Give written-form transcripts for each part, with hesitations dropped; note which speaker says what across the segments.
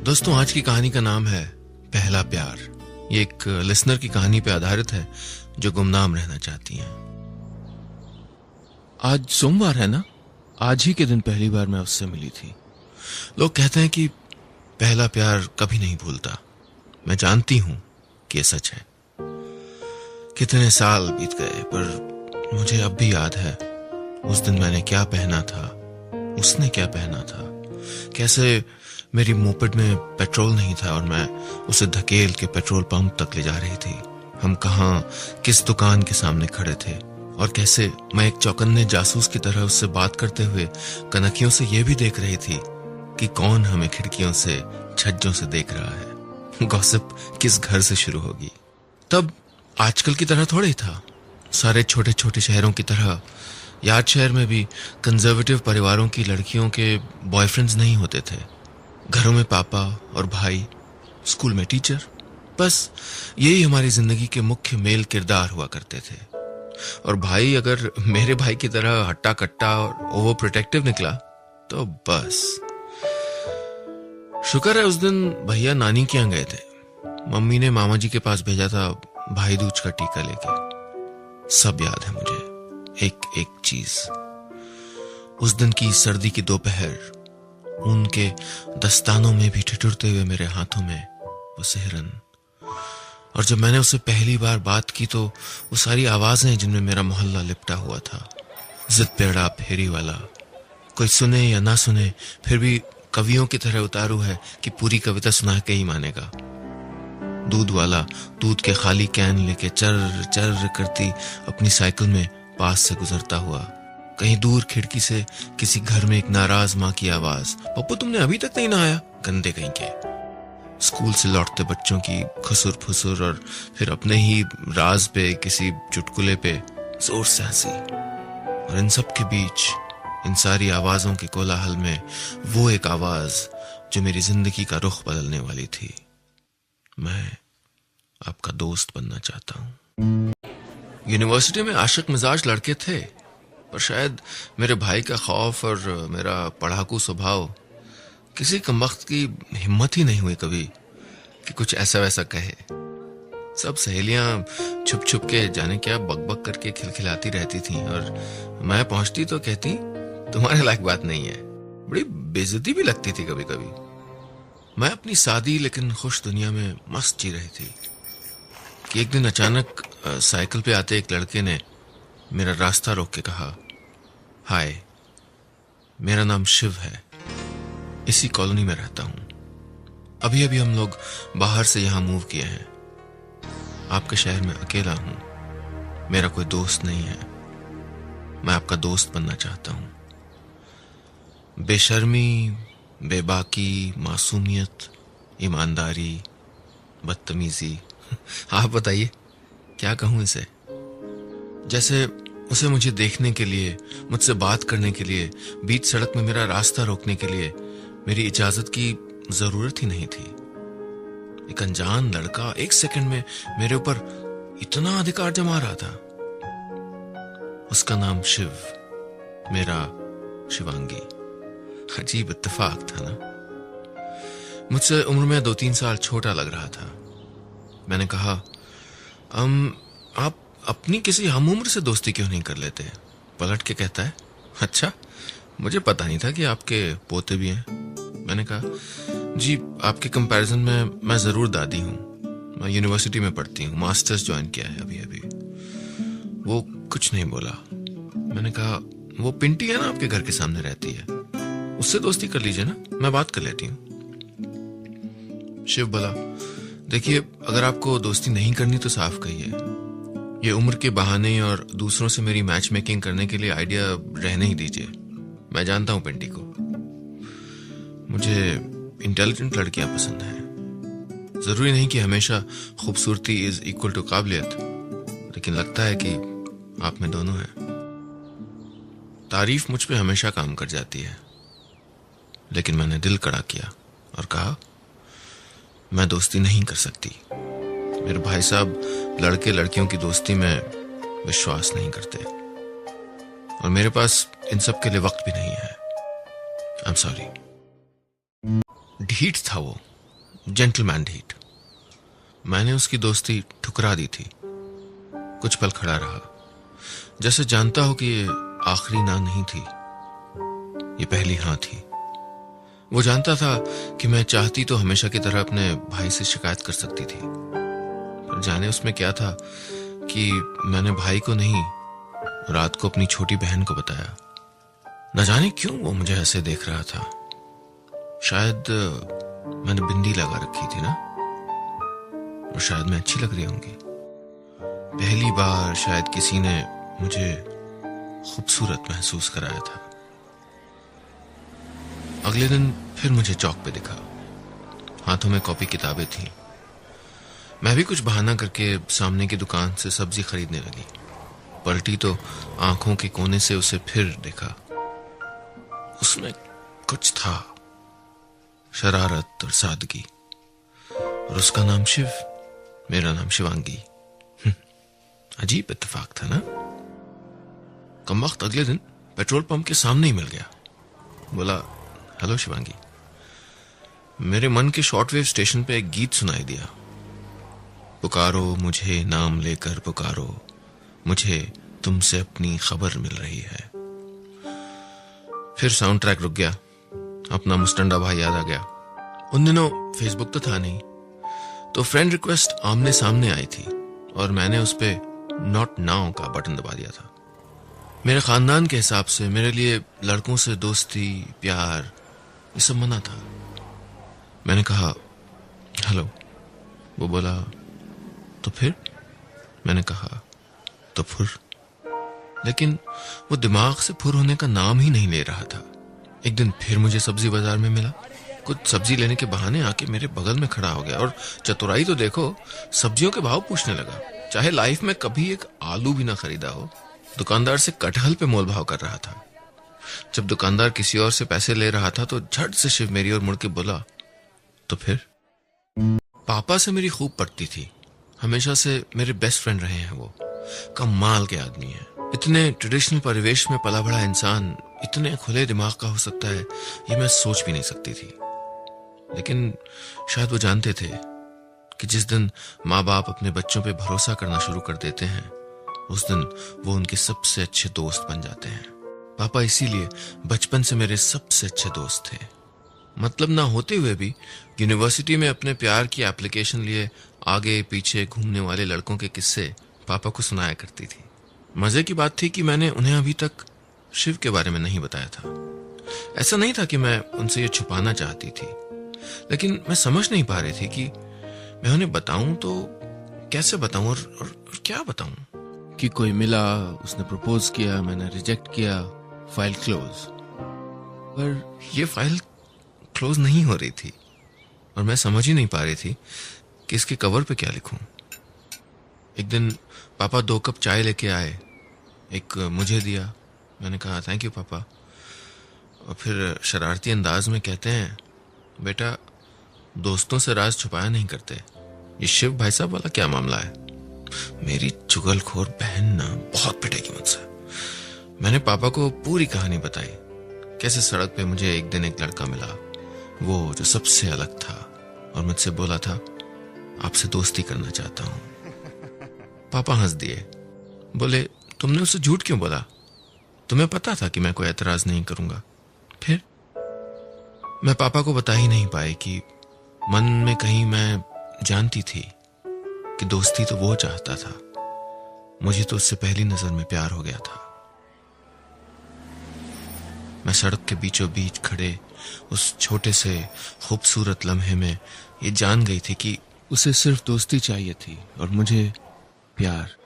Speaker 1: दोस्तों, आज की कहानी का नाम है पहला प्यार। ये एक लिसनर की कहानी पे आधारित है जो गुमनाम रहना चाहती हैं। आज सोमवार है ना, आज ही के दिन पहली बार मैं उससे मिली थी। लोग कहते हैं कि पहला प्यार कभी नहीं भूलता। मैं जानती हूं कि ये सच है। कितने साल बीत गए पर मुझे अब भी याद है उस दिन मैंने क्या पहना था, उसने क्या पहना था, कैसे मेरी मोपेड में पेट्रोल नहीं था और मैं उसे धकेल के पेट्रोल पंप तक ले जा रही थी। हम कहां, किस दुकान के सामने खड़े थे और कैसे मैं एक चौकन्ने जासूस की तरह उससे बात करते हुए कनखियों से यह भी देख रही थी कि कौन हमें खिड़कियों से, छज्जों से देख रहा है। गॉसिप किस घर से शुरू होगी। तब आजकल की तरह थोड़ा ही था। सारे छोटे छोटे शहरों की तरह यार्ड शहर में भी कंजर्वेटिव परिवारों की लड़कियों के बॉयफ्रेंड्स नहीं होते थे। घरों में पापा और भाई, स्कूल में टीचर, बस यही हमारी जिंदगी के मुख्य मेल किरदार हुआ करते थे। और भाई अगर मेरे भाई की तरह हट्टा कट्टा और ओवर प्रोटेक्टिव निकला तो बस। शुक्र है उस दिन भैया नानी के यहाँ गए थे। मम्मी ने मामा जी के पास भेजा था भाई दूज का टीका लेके। सब याद है मुझे, एक एक चीज। उस दिन की सर्दी की दोपहर, उनके दस्तानों में भी ठिठुरते हुए मेरे हाथों में वो सिहरन। और जब मैंने उससे पहली बार बात की तो वो सारी आवाजें जिनमें मेरा मोहल्ला लिपटा हुआ था। जिद पेड़ा फेरी वाला, कोई सुने या ना सुने फिर भी कवियों की तरह उतारू है कि पूरी कविता सुना के ही मानेगा। दूध वाला दूध के खाली कैन लेके चर चर करती अपनी साइकिल में पास से गुजरता हुआ। कहीं दूर खिड़की से किसी घर में एक नाराज माँ की आवाज, पप्पू तुमने अभी तक नहीं नहाया, गंदे कहीं के। स्कूल से लौटते बच्चों की खुसुर फुसुर और फिर अपने ही राज पे किसी चुटकुले पे जोर से हंसी। और इन सब के बीच, इन सारी आवाजों के कोलाहल में वो एक आवाज जो मेरी जिंदगी का रुख बदलने वाली थी। मैं आपका दोस्त बनना चाहता हूं। यूनिवर्सिटी में आशिक मिजाज लड़के थे, पर शायद मेरे भाई का खौफ और मेरा पढ़ाकू स्वभाव, किसी कमबख्त की हिम्मत ही नहीं हुई कभी कि कुछ ऐसा वैसा कहे। सब सहेलियां छुप छुप के जाने क्या बकबक करके खिलखिलाती रहती थीं और मैं पहुंचती तो कहती तुम्हारे लायक बात नहीं है। बड़ी बेइज्जती भी लगती थी कभी कभी। मैं अपनी सादी लेकिन खुश दुनिया में मस्त जी रही थी कि एक दिन अचानक साइकिल पे आते एक लड़के ने मेरा रास्ता रोक के कहा, हाय, मेरा नाम शिव है, इसी कॉलोनी में रहता हूं। अभी अभी हम लोग बाहर से यहां मूव किए हैं। आपके शहर में अकेला हूं, मेरा कोई दोस्त नहीं है। मैं आपका दोस्त बनना चाहता हूं। बेशर्मी, बेबाकी, मासूमियत, ईमानदारी, बदतमीजी, आप बताइए क्या कहूं इसे। जैसे उसे मुझे देखने के लिए, मुझसे बात करने के लिए, बीच सड़क में मेरा रास्ता रोकने के लिए मेरी इजाजत की जरूरत ही नहीं थी। एक अनजान लड़का एक सेकंड में मेरे ऊपर इतना अधिकार जमा रहा था। उसका नाम शिव, मेरा शिवांगी। अजीब इत्तेफाक था ना। मुझसे उम्र में 2-3 साल छोटा लग रहा था। मैंने कहा, आप अपनी किसी हम उम्र से दोस्ती क्यों नहीं कर लेते? पलट के कहता है, अच्छा, मुझे पता नहीं था कि आपके पोते भी हैं। मैंने कहा, जी आपके कंपैरिजन में मैं जरूर दादी हूं। मैं यूनिवर्सिटी में पढ़ती हूँ, मास्टर्स ज्वाइन किया है अभी अभी। वो कुछ नहीं बोला। मैंने कहा, वो पिंटी है ना आपके घर के सामने रहती है, उससे दोस्ती कर लीजिए ना, मैं बात कर लेती हूँ। शिव बोला, देखिए अगर आपको दोस्ती नहीं करनी तो साफ कहिए। ये उम्र के बहाने और दूसरों से मेरी मैच मेकिंग करने के लिए आइडिया रहने ही दीजिए। मैं जानता हूं पिंटी को, मुझे इंटेलिजेंट लड़कियां पसंद हैं। जरूरी नहीं कि हमेशा खूबसूरती इज इक्वल टू काबिलियत, लेकिन लगता है कि आप में दोनों है। तारीफ मुझ पे हमेशा काम कर जाती है। लेकिन मैंने दिल कड़ा किया और कहा, मैं दोस्ती नहीं कर सकती। मेरे भाई साहब लड़के लड़कियों की दोस्ती में विश्वास नहीं करते और मेरे पास इन सब के लिए वक्त भी नहीं है। I am sorry. ढीठ था वो, जेंटलमैन ढीठ। मैंने उसकी दोस्ती ठुकरा दी थी। कुछ पल खड़ा रहा, जैसे जानता हो कि ये आखिरी ना नहीं थी, ये पहली हां थी। वो जानता था कि मैं चाहती तो हमेशा की तरह अपने भाई से शिकायत कर सकती थी, पर जाने उसमें क्या था कि मैंने भाई को नहीं, रात को अपनी छोटी बहन को बताया। न जाने क्यों वो मुझे ऐसे देख रहा था। शायद मैंने बिंदी लगा रखी थी ना, और शायद मैं अच्छी लग रही होंगी। पहली बार शायद किसी ने मुझे खूबसूरत महसूस कराया था। अगले दिन फिर मुझे चौक पे दिखा। हाथों में कॉपी किताबें थी। मैं भी कुछ बहाना करके सामने की दुकान से सब्जी खरीदने लगी। पलटी तो आंखों के कोने से उसे फिर देखा। उसमें कुछ था, शरारत और सादगी। और उसका नाम शिव, मेरा नाम शिवांगी। अजीब इत्तेफाक था ना। कमबख्त अगले दिन पेट्रोल पंप के सामने ही मिल गया। बोला, हेलो शिवांगी। मेरे मन के शॉर्टवेव स्टेशन पे एक गीत सुनाई दिया। पुकारो मुझे नाम लेकर पुकारो, मुझे तुमसे अपनी खबर मिल रही है। फिर साउंड ट्रैक रुक गया। अपना मुस्टंडा भाई याद आ गया। उन दिनों फेसबुक तो था नहीं, तो फ्रेंड रिक्वेस्ट आमने सामने आई थी और मैंने उस पे नॉट नाउ का बटन दबा दिया था। मेरे खानदान के हिसाब से मेरे लिए लड़कों से दोस्ती, प्यार, ये सब मना था। मैंने कहा, हेलो। वो बोला, तो फिर? मैंने कहा, तो फुर। लेकिन वो दिमाग से फुर होने का नाम ही नहीं ले रहा था। एक दिन फिर मुझे सब्जी बाजार में मिला। कुछ सब्जी लेने के बहाने आके मेरे बगल में खड़ा हो गया और चतुराई तो देखो, सब्जियों के भाव पूछने लगा। चाहे लाइफ में कभी एक आलू भी ना खरीदा हो। दुकानदार से कटहल पे मोल भाव कर रहा था। जब दुकानदार किसी और से पैसे ले रहा था तो झट से शिव मेरी ओर मुड़ के बोला, तो फिर? पापा से मेरी खूब पटती थी। हमेशा से मेरे बेस्ट फ्रेंड रहे हैं वो। कमाल के आदमी है। इतने ट्रेडिशनल परिवेश में पला बड़ा इंसान इतने खुले दिमाग का हो सकता है, ये मैं सोच भी नहीं सकती थी। लेकिन शायद वो जानते थे कि जिस दिन माँ बाप अपने बच्चों पे भरोसा करना शुरू कर देते हैं, उस दिन वो उनके सबसे अच्छे दोस्त बन जाते हैं। पापा इसीलिए बचपन से मेरे सबसे अच्छे दोस्त थे। मतलब ना होते हुए भी यूनिवर्सिटी में अपने प्यार की एप्लीकेशन लिए आगे पीछे घूमने वाले लड़कों के किस्से पापा को सुनाया करती थी। मजे की बात थी कि मैंने उन्हें अभी तक शिव के बारे में नहीं बताया था। ऐसा नहीं था कि मैं उनसे ये छुपाना चाहती थी, लेकिन मैं समझ नहीं पा रही थी कि मैं उन्हें बताऊं तो कैसे बताऊं और क्या बताऊं। कि कोई मिला, उसने प्रपोज किया, मैंने रिजेक्ट किया, फाइल क्लोज। पर ये फाइल क्लोज नहीं हो रही थी और मैं समझ ही नहीं पा रही थी कि इसके कवर पे क्या लिखूं। एक दिन पापा 2 कप चाय लेके आए। एक मुझे दिया। मैंने कहा, थैंक यू पापा। और फिर शरारती अंदाज में कहते हैं, बेटा दोस्तों से राज छुपाया नहीं करते। ये शिव भाई साहब वाला क्या मामला है? मेरी चुगलखोर बहन ना बहुत पिटेगी मुझसे। मैंने पापा को पूरी कहानी बताई। कैसे सड़क पे मुझे एक दिन एक लड़का मिला, वो जो सबसे अलग था, और मुझसे बोला था, आपसे दोस्ती करना चाहता हूं। पापा हंस दिए। बोले, तुमने उसे झूठ क्यों बोला? तुम्हें पता था कि मैं कोई एतराज नहीं करूंगा। फिर मैं पापा को बता ही नहीं पाई कि मन में कहीं मैं जानती थी कि दोस्ती तो वो चाहता था। मुझे तो उससे पहली नजर में प्यार हो गया था। मैं सड़क के बीचों बीच खड़े उस छोटे से खूबसूरत लम्हे में ये जान गई थी कि उसे सिर्फ दोस्ती चाहिए थी और मुझे प्यार।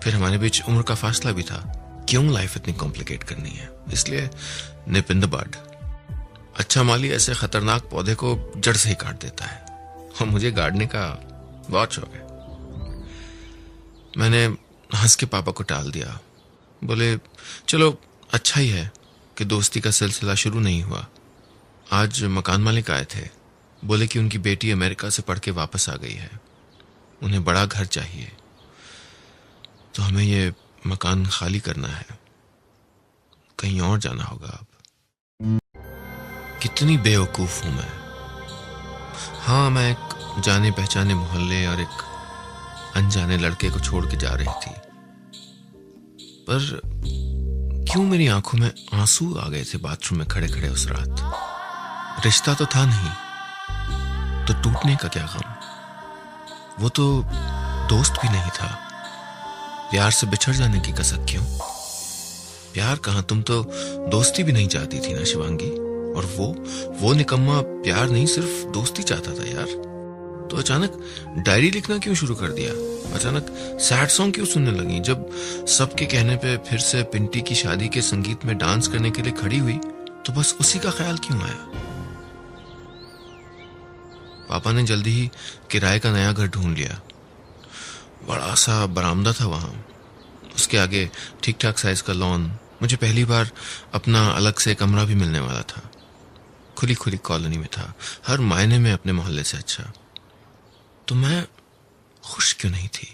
Speaker 1: फिर हमारे बीच उम्र का फासला भी था। क्यों लाइफ इतनी कॉम्प्लिकेट करनी है? इसलिए निप इन द बड। अच्छा माली ऐसे खतरनाक पौधे को जड़ से ही काट देता है, और मुझे गाड़ने का बहुत शौक है। मैंने हंस के पापा को टाल दिया। बोले, चलो अच्छा ही है कि दोस्ती का सिलसिला शुरू नहीं हुआ। आज मकान मालिक आए थे। बोले कि उनकी बेटी अमेरिका से पढ़ के वापस आ गई है, उन्हें बड़ा घर चाहिए, तो हमें ये मकान खाली करना है, कहीं और जाना होगा। अब कितनी बेवकूफ हूं मैं। हाँ, मैं एक जाने पहचाने मोहल्ले और एक अनजाने लड़के को छोड़ के जा रही थी, पर क्यों मेरी आंखों में आंसू आ गए थे बाथरूम में खड़े खड़े उस रात। रिश्ता तो था नहीं, तो टूटने का क्या गम। वो तो दोस्त भी नहीं था, प्यार से बिछड़ जाने की कसक क्यों। प्यार कहाँ, तुम तो दोस्ती भी नहीं चाहती थी ना शिवांगी। और वो निकम्मा प्यार नहीं सिर्फ दोस्ती चाहता था यार। तो अचानक डायरी लिखना क्यों शुरू कर दिया, अचानक सैड सॉन्ग क्यों सुनने लगी। जब सबके कहने पे फिर से पिंटी की शादी के संगीत में डांस करने के लिए खड़ी हुई तो बस उसी का ख्याल क्यों आया। पापा ने जल्दी ही किराए का नया घर ढूंढ लिया। बड़ा सा बरामदा था वहां, उसके आगे ठीक ठाक साइज का लॉन। मुझे पहली बार अपना अलग से कमरा भी मिलने वाला था। खुली खुली कॉलोनी में था, हर मायने में अपने मोहल्ले से अच्छा। तो मैं खुश क्यों नहीं थी।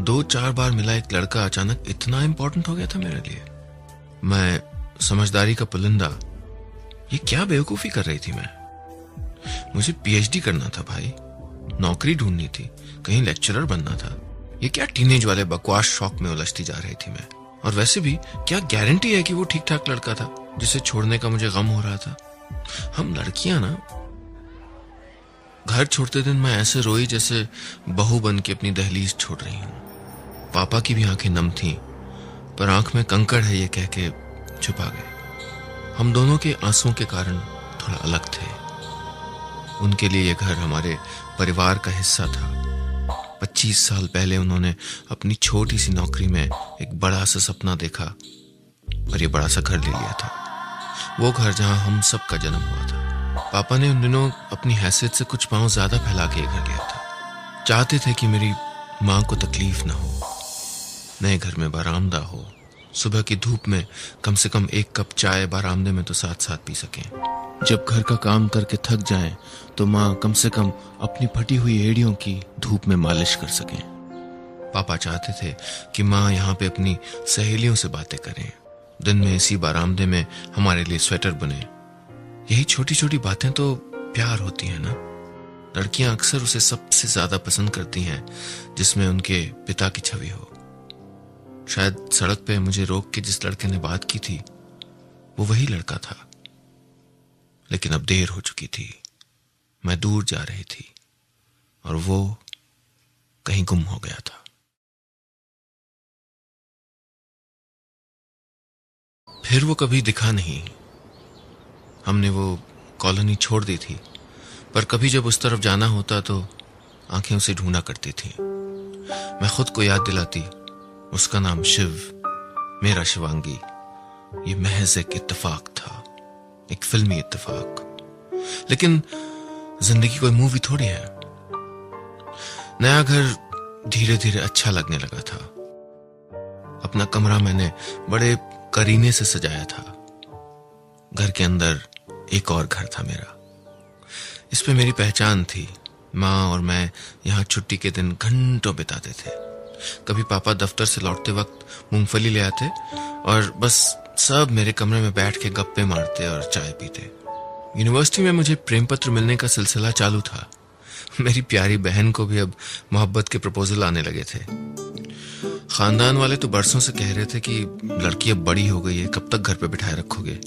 Speaker 1: 2-4 बार मिला एक लड़का अचानक इतना इंपॉर्टेंट हो गया था मेरे लिए। मैं समझदारी का पुलिंदा, ये क्या बेवकूफी कर रही थी मैं। मुझे पीएचडी करना था भाई, नौकरी ढूंढनी थी, कहीं लेक्चरर बनना था। ये क्या टीनेज वाले बकवास शौक में उलझती जा रही थी मैं। और वैसे भी क्या गारंटी है कि वो ठीक ठाक लड़का था जिसे छोड़ने का मुझे गम हो रहा था। हम लड़कियां ना, घर छोड़ते दिन मैं ऐसे रोई जैसे बहू बन के अपनी दहलीज छोड़ रही हूं। पापा की भी आंखें नम थीं, पर आंख में कंकड़ है ये कह के छुपा गए। हम दोनों के आंसुओं के कारण थोड़ा अलग थे। उनके लिए ये घर हमारे परिवार का हिस्सा था। 25 साल पहले उन्होंने अपनी छोटी सी नौकरी में एक बड़ा सा सपना देखा और ये बड़ा सा घर ले लिया था। वो घर जहां हम सब का जन्म हुआ था। पापा ने उन दिनों अपनी हैसियत से कुछ पांव ज्यादा फैला के घर लिया था। चाहते थे कि मेरी मां को तकलीफ ना हो, नए घर में बरामदा हो, सुबह की धूप में कम से कम 1 कप चाय बरामदे में तो साथ साथ पी सकें। जब घर का काम करके थक जाएं तो मां कम से कम अपनी फटी हुई एड़ियों की धूप में मालिश कर सकें। पापा चाहते थे कि मां यहाँ पे अपनी सहेलियों से बातें करें, दिन में इसी बरामदे में हमारे लिए स्वेटर बुने। यही छोटी छोटी बातें तो प्यार होती है ना। लड़कियां अक्सर उसे सबसे ज्यादा पसंद करती हैं जिसमें उनके पिता की छवि हो। शायद सड़क पे मुझे रोक के जिस लड़के ने बात की थी वो वही लड़का था, लेकिन अब देर हो चुकी थी। मैं दूर जा रही थी और वो कहीं गुम हो गया था। फिर वो कभी दिखा नहीं। हमने वो कॉलोनी छोड़ दी थी, पर कभी जब उस तरफ जाना होता तो आंखें उसे ढूंढा करती थी। मैं खुद को याद दिलाती, उसका नाम शिव, मेरा शिवांगी। ये महज एक इत्तेफाक था, एक फिल्मी इत्तेफाक। लेकिन जिंदगी कोई मूवी थोड़ी है। नया घर धीरे धीरे अच्छा लगने लगा था। अपना कमरा मैंने बड़े करीने से सजाया था। घर के अंदर एक और घर था मेरा। इस पे मेरी पहचान थी। माँ और मैं यहाँ छुट्टी के दिन घंटों बिताते थे। कभी पापा दफ्तर से लौटते वक्त मूंगफली ले आते और बस सब मेरे कमरे में बैठ के गप्पे मारते और चाय पीते। यूनिवर्सिटी में मुझे प्रेम पत्र मिलने का सिलसिला चालू था। मेरी प्यारी बहन को भी अब मोहब्बत के प्रपोजल आने लगे थे। खानदान वाले तो बरसों से कह रहे थे कि लड़की अब बड़ी हो गई है, कब तक घर पे बिठाए रखोगे।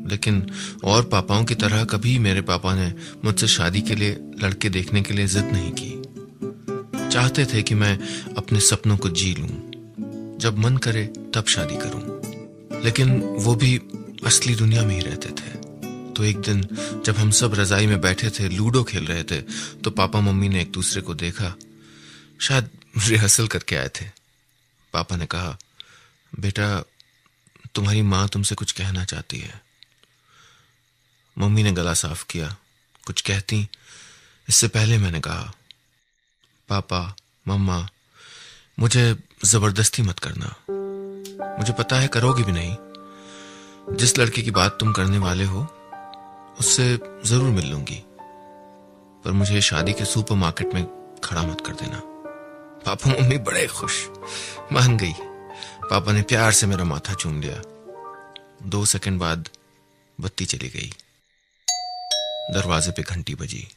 Speaker 1: लेकिन और पापाओं की तरह कभी मेरे पापा ने मुझसे शादी के लिए लड़के देखने के लिए जिद नहीं की। चाहते थे कि मैं अपने सपनों को जी लूं, जब मन करे तब शादी करूं। लेकिन वो भी असली दुनिया में ही रहते थे। तो एक दिन जब हम सब रजाई में बैठे थे, लूडो खेल रहे थे, तो पापा मम्मी ने एक दूसरे को देखा। शायद रिहर्सल करके आए थे। पापा ने कहा, बेटा तुम्हारी माँ तुमसे कुछ कहना चाहती है। मम्मी ने गला साफ किया, कुछ कहती इससे पहले मैंने कहा, पापा मम्मा मुझे जबरदस्ती मत करना। मुझे पता है करोगे भी नहीं। जिस लड़के की बात तुम करने वाले हो उससे जरूर मिल लूंगी, पर मुझे शादी के सुपरमार्केट में खड़ा मत कर देना। पापा मम्मी बड़े खुश, मान गई। पापा ने प्यार से मेरा माथा चूम लिया। 2 सेकंड बाद बत्ती चली गई। दरवाजे पे घंटी बजी।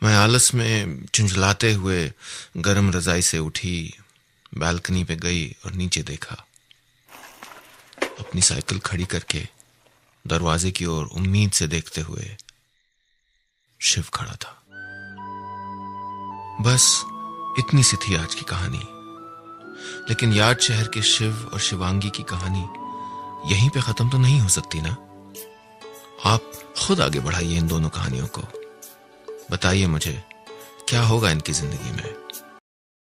Speaker 1: मैं आलस में झुंझलाते हुए गर्म रजाई से उठी, बालकनी पे गई और नीचे देखा। अपनी साइकिल खड़ी करके दरवाजे की ओर उम्मीद से देखते हुए शिव खड़ा था। बस इतनी सी थी आज की कहानी। लेकिन यार्ड शहर के शिव और शिवांगी की कहानी यहीं पे खत्म तो नहीं हो सकती ना। आप खुद आगे बढ़ाइए इन दोनों कहानियों को। बताइए मुझे क्या होगा इनकी जिंदगी में।